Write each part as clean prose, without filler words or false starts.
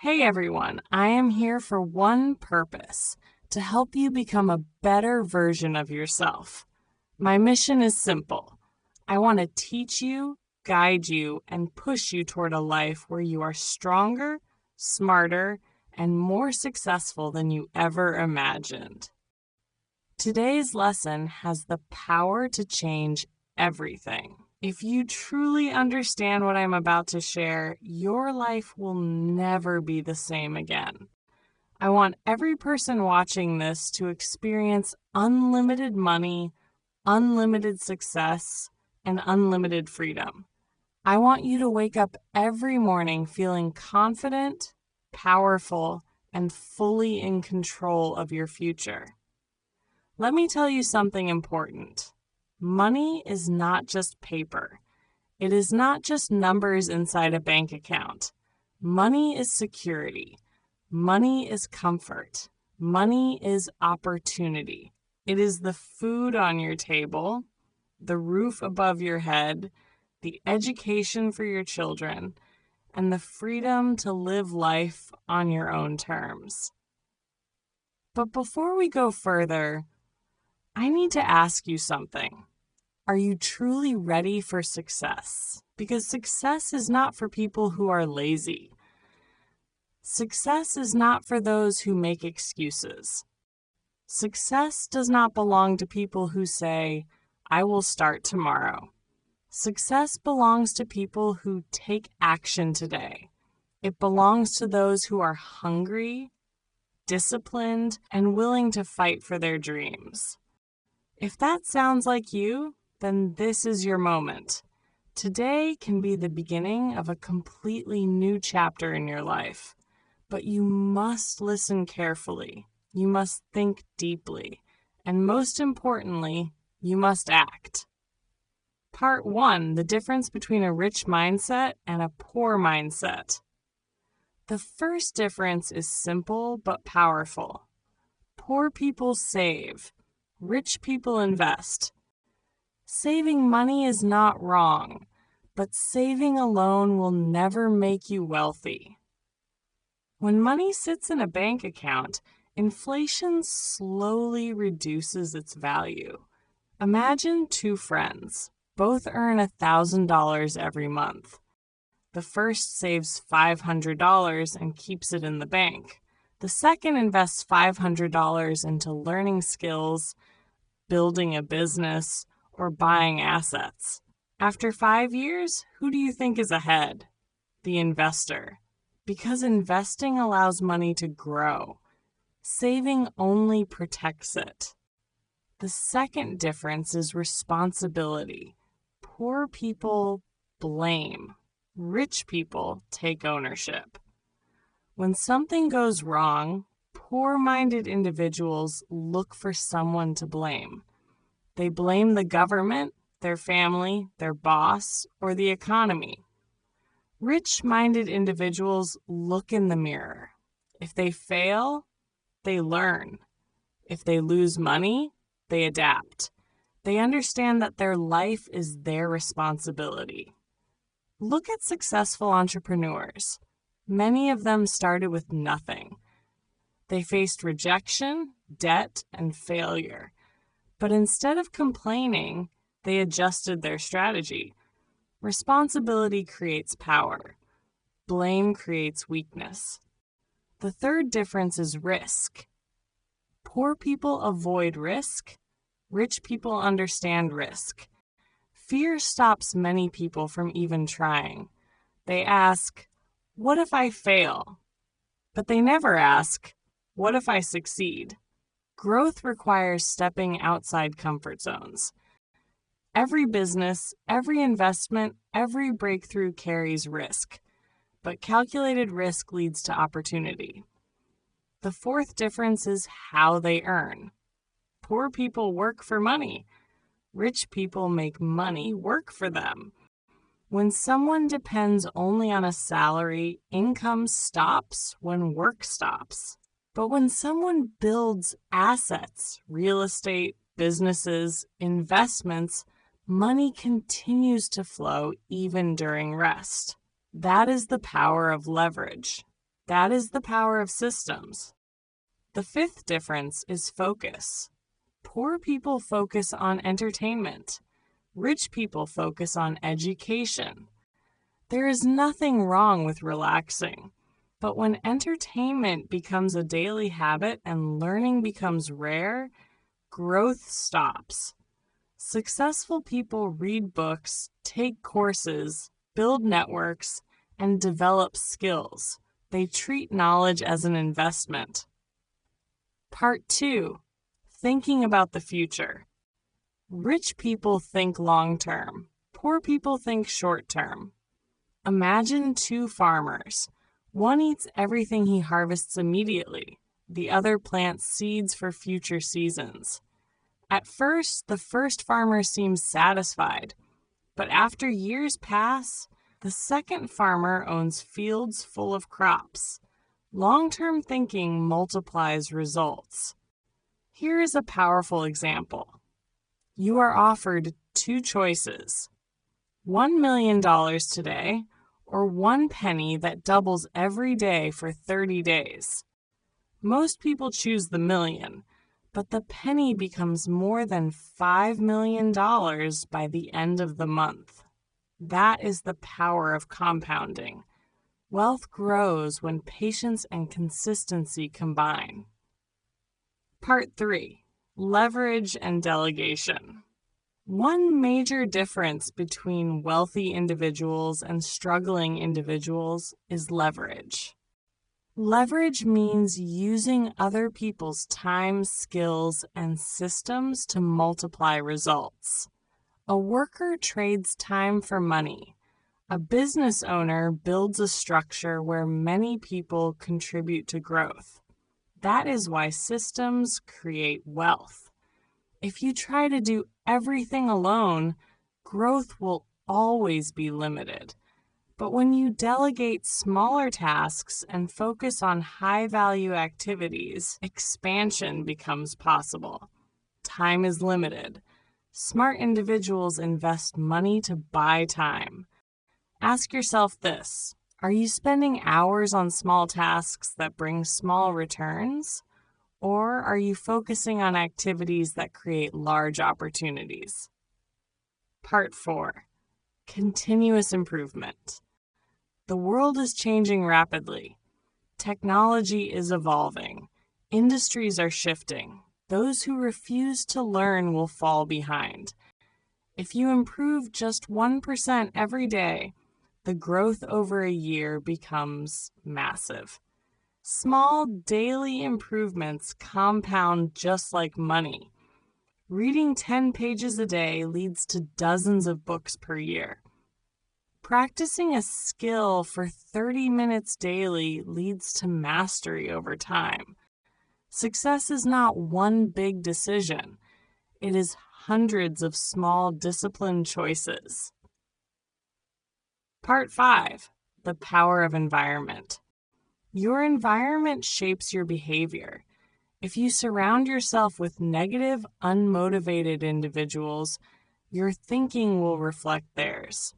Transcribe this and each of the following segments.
Hey everyone, I am here for one purpose, to help you become a better version of yourself. My mission is simple. I want to teach you, guide you, and push you toward a life where you are stronger, smarter, and more successful than you ever imagined. Today's lesson has the power to change everything. If you truly understand what I'm about to share, your life will never be the same again. I want every person watching this to experience unlimited money, unlimited success, and unlimited freedom. I want you to wake up every morning feeling confident, powerful, and fully in control of your future. Let me tell you something important. Money is not just paper. It is not just numbers inside a bank account. Money is security. Money is comfort. Money is opportunity. It is the food on your table, the roof above your head, the education for your children, and the freedom to live life on your own terms. But before we go further, I need to ask you something. Are you truly ready for success? Because success is not for people who are lazy. Success is not for those who make excuses. Success does not belong to people who say, I will start tomorrow. Success belongs to people who take action today. It belongs to those who are hungry, disciplined, and willing to fight for their dreams. If that sounds like you, then this is your moment. Today can be the beginning of a completely new chapter in your life. But you must listen carefully. You must think deeply. And most importantly, you must act. Part 1, the difference between a rich mindset and a poor mindset. The first difference is simple but powerful. Poor people save. Rich people invest. Saving money is not wrong, but saving alone will never make you wealthy. When money sits in a bank account, inflation slowly reduces its value. Imagine two friends. Both earn $1,000 every month. The first saves $500 and keeps it in the bank. The second invests $500 into learning skills, building a business, or buying assets. After 5 years, who do you think is ahead? The investor. Because investing allows money to grow. Saving only protects it. The second difference is responsibility. Poor people blame. Rich people take ownership. When something goes wrong, poor-minded individuals look for someone to blame. They blame the government, their family, their boss, or the economy. Rich-minded individuals look in the mirror. If they fail, they learn. If they lose money, they adapt. They understand that their life is their responsibility. Look at successful entrepreneurs. Many of them started with nothing. They faced rejection, debt, and failure. But instead of complaining, they adjusted their strategy. Responsibility creates power. Blame creates weakness. The third difference is risk. Poor people avoid risk. Rich people understand risk. Fear stops many people from even trying. They ask, what if I fail? But they never ask, what if I succeed? Growth requires stepping outside comfort zones. Every business, every investment, every breakthrough carries risk, but calculated risk leads to opportunity. The fourth difference is how they earn. Poor people work for money. Rich people make money work for them. When someone depends only on a salary, income stops when work stops. But when someone builds assets, real estate, businesses, investments, money continues to flow even during rest. That is the power of leverage. That is the power of systems. The fifth difference is focus. Poor people focus on entertainment. Rich people focus on education. There is nothing wrong with relaxing, but when entertainment becomes a daily habit and learning becomes rare, growth stops. Successful people read books, take courses, build networks, and develop skills. They treat knowledge as an investment. Part 2. Thinking about the future. Rich people think long-term. Poor people think short-term. Imagine two farmers. One eats everything he harvests immediately. The other plants seeds for future seasons. At first, the first farmer seems satisfied, but after years pass, the second farmer owns fields full of crops. Long-term thinking multiplies results. Here is a powerful example. You are offered two choices: $1 million today, or 1 penny that doubles every day for 30 days. Most people choose the million, but the penny becomes more than $5 million by the end of the month. That is the power of compounding. Wealth grows when patience and consistency combine. Part 3. Leverage and delegation. One major difference between wealthy individuals and struggling individuals is leverage. Leverage means using other people's time, skills, and systems to multiply results. A worker trades time for money. A business owner builds a structure where many people contribute to growth. That is why systems create wealth. If you try to do everything alone, growth will always be limited. But when you delegate smaller tasks and focus on high-value activities, expansion becomes possible. Time is limited. Smart individuals invest money to buy time. Ask yourself this: are you spending hours on small tasks that bring small returns? Or are you focusing on activities that create large opportunities? Part 4. Continuous improvement. The world is changing rapidly. Technology is evolving. Industries are shifting. Those who refuse to learn will fall behind. If you improve just 1% every day, the growth over a year becomes massive. Small daily improvements compound just like money. Reading 10 pages a day leads to dozens of books per year. Practicing a skill for 30 minutes daily leads to mastery over time. Success is not one big decision. It is hundreds of small disciplined choices. Part 5. The power of environment. Your environment shapes your behavior. If you surround yourself with negative, unmotivated individuals, your thinking will reflect theirs.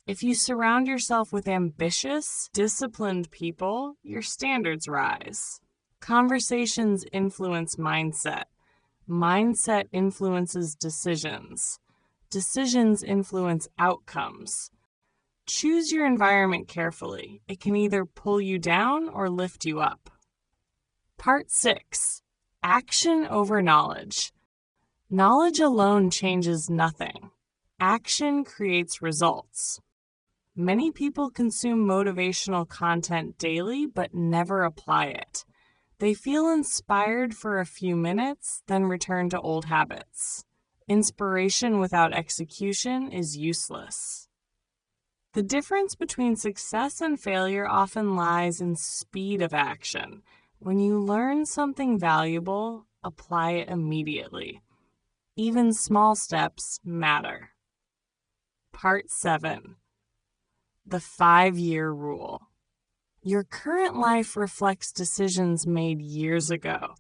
If you surround yourself with ambitious, disciplined people, your standards rise. Conversations influence mindset. Mindset influences decisions. Decisions influence outcomes. Choose your environment carefully. It can either pull you down or lift you up. Part 6. Action over knowledge. Knowledge alone changes nothing. Action creates results. Many people consume motivational content daily but never apply it. They feel inspired for a few minutes, then return to old habits. Inspiration without execution is useless. The difference between success and failure often lies in speed of action. When you learn something valuable, apply it immediately. Even small steps matter. Part 7. The 5-year rule. Your current life reflects decisions made years ago.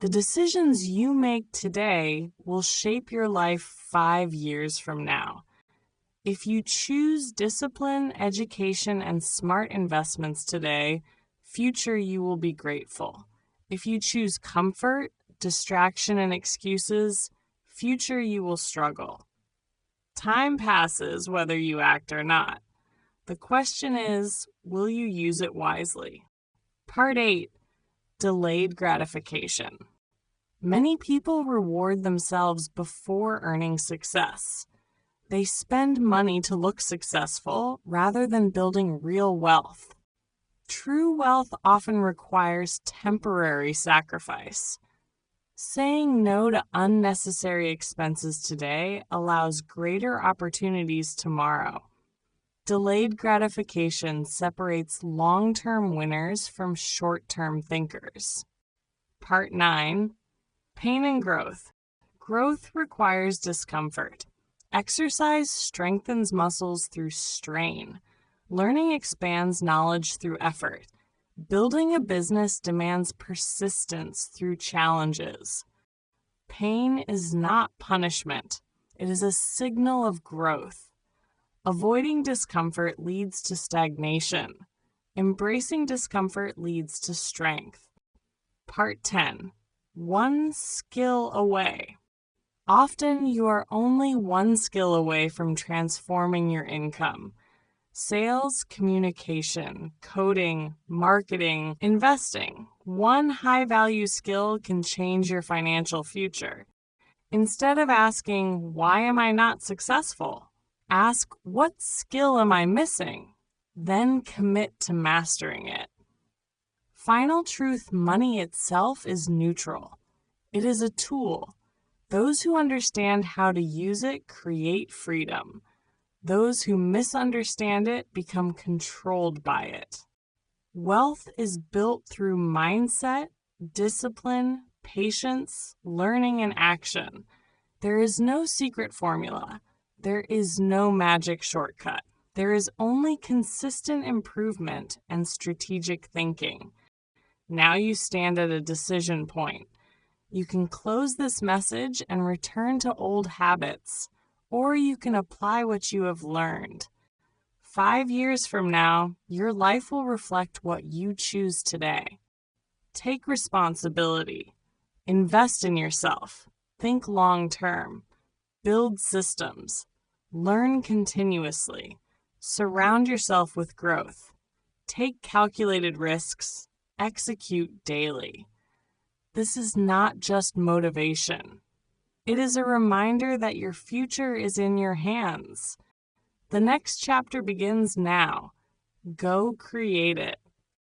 The decisions you make today will shape your life 5 years from now. If you choose discipline, education, and smart investments today, future you will be grateful. If you choose comfort, distraction, and excuses, future you will struggle. Time passes whether you act or not. The question is, will you use it wisely? Part 8. Delayed gratification. Many people reward themselves before earning success. They spend money to look successful rather than building real wealth. True wealth often requires temporary sacrifice. Saying no to unnecessary expenses today allows greater opportunities tomorrow. Delayed gratification separates long-term winners from short-term thinkers. Part 9. Pain and growth. Growth requires discomfort. Exercise strengthens muscles through strain. Learning expands knowledge through effort. Building a business demands persistence through challenges. Pain is not punishment. It is a signal of growth. Avoiding discomfort leads to stagnation. Embracing discomfort leads to strength. Part 10. One skill away. Often you are only one skill away from transforming your income. Sales, communication, coding, marketing, investing. One high-value skill can change your financial future. Instead of asking, why am I not successful? Ask, what skill am I missing? Then commit to mastering it. Final truth: money itself is neutral. It is a tool. Those who understand how to use it create freedom. Those who misunderstand it become controlled by it. Wealth is built through mindset, discipline, patience, learning, and action. There is no secret formula. There is no magic shortcut. There is only consistent improvement and strategic thinking. Now you stand at a decision point. You can close this message and return to old habits, or you can apply what you have learned. 5 years from now, your life will reflect what you choose today. Take responsibility. Invest in yourself. Think long-term. Build systems. Learn continuously. Surround yourself with growth. Take calculated risks. Execute daily. This is not just motivation. It is a reminder that your future is in your hands. The next chapter begins now. Go create it.